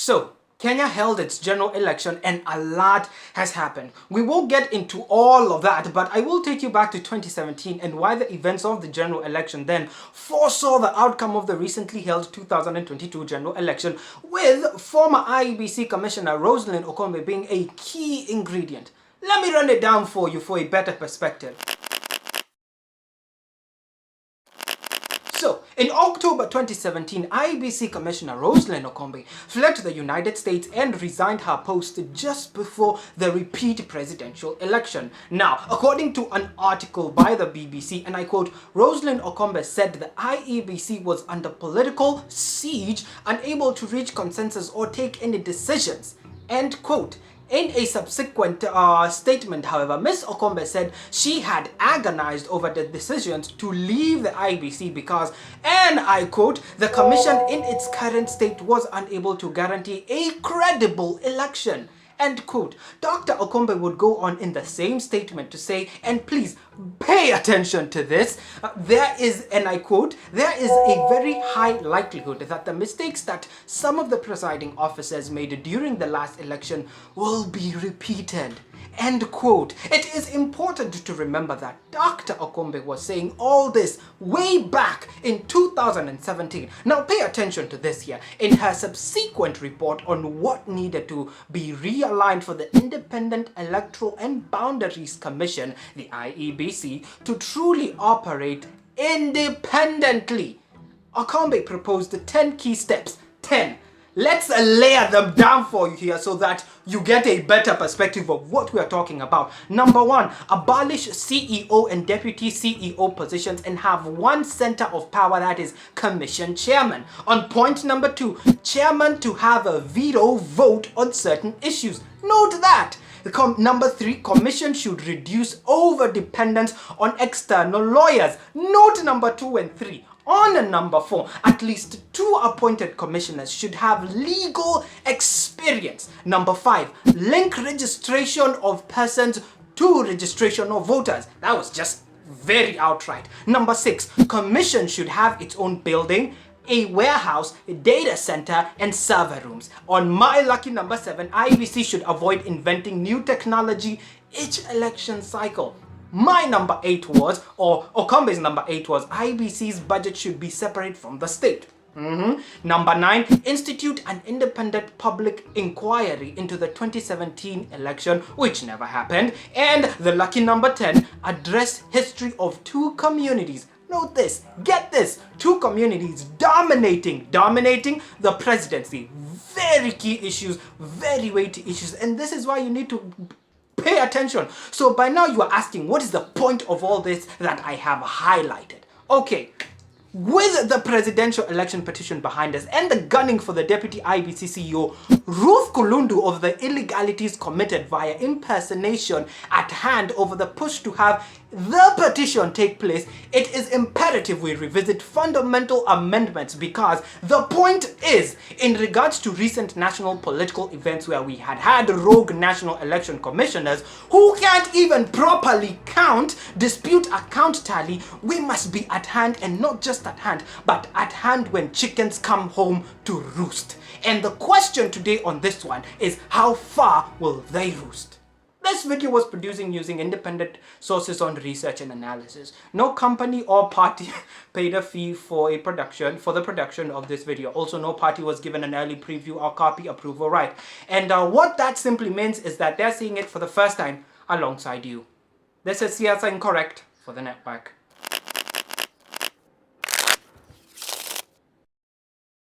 So, Kenya held its general election and a lot has happened. We won't get into all of that, but I will take you back to 2017 and why the events of the general election then foresaw the outcome of the recently held 2022 general election, with former IEBC Commissioner Rosalind Okombe being a key ingredient. Let me run it down for you for a better perspective. So, in October 2017, IEBC Commissioner Rosalind Okombe fled to the United States and resigned her post just before the repeat presidential election. Now, according to an article by the BBC, and I quote, Rosalind Okombe said the IEBC was under political siege, unable to reach consensus or take any decisions. End quote. In a subsequent statement, however, Ms. Okombe said she had agonized over the decisions to leave the IEBC because, and I quote, the commission in its current state was unable to guarantee a credible election. End quote. Dr. Okombe would go on in the same statement to say, and please pay attention to this, there is, and I quote, there is a very high likelihood that the mistakes that some of the presiding officers made during the last election will be repeated. End quote. It is important to remember that Dr. Okombe was saying all this way back in 2017. Now pay attention to this here. In her subsequent report on what needed to be realigned for the Independent Electoral and Boundaries Commission, the IEBC, to truly operate independently, Okombe proposed 10 key steps. 10. Let's layer them down for you here so that you get a better perspective of what we are talking about. Number 1, abolish CEO and deputy CEO positions and have one center of power, that is commission chairman. On point number 2, chairman to have a veto vote on certain issues. Note that. Number 3, commission should reduce over-dependence on external lawyers. Note number 2 and 3. On number 4, at least 2 appointed commissioners should have legal experience. Number 5, link registration of persons to registration of voters. That was just very outright. Number 6, commission should have its own building, a warehouse, a data center, and server rooms. On my lucky number 7, IEBC should avoid inventing new technology each election cycle. My number 8 was, or Okombe's number 8 was, IEBC's budget should be separate from the state. Number 9, institute an independent public inquiry into the 2017 election, which never happened. And the lucky number 10, address history of 2 communities. Note this, get this, 2 communities dominating the presidency. Very key issues, very weighty issues, and this is why you need to pay attention. So by now you are asking, what is the point of all this that I have highlighted? Okay, with the presidential election petition behind us and the gunning for the deputy IEBC CEO Ruth Kulundu of the illegalities committed via impersonation at hand over the push to have the petition take place, it is imperative we revisit fundamental amendments, because the point is, in regards to recent national political events where we had rogue national election commissioners who can't even properly count, dispute account tally, we must be at hand, and not just at hand, but at hand when chickens come home to roost. And the question today on this one is, how far will they roost? This video was produced using independent sources on research and analysis. No company or party paid a fee for the production of this video. Also, no party was given an early preview or copy approval right. And what that simply means is that they're seeing it for the first time alongside you. This is Siasa Incorrect for the network.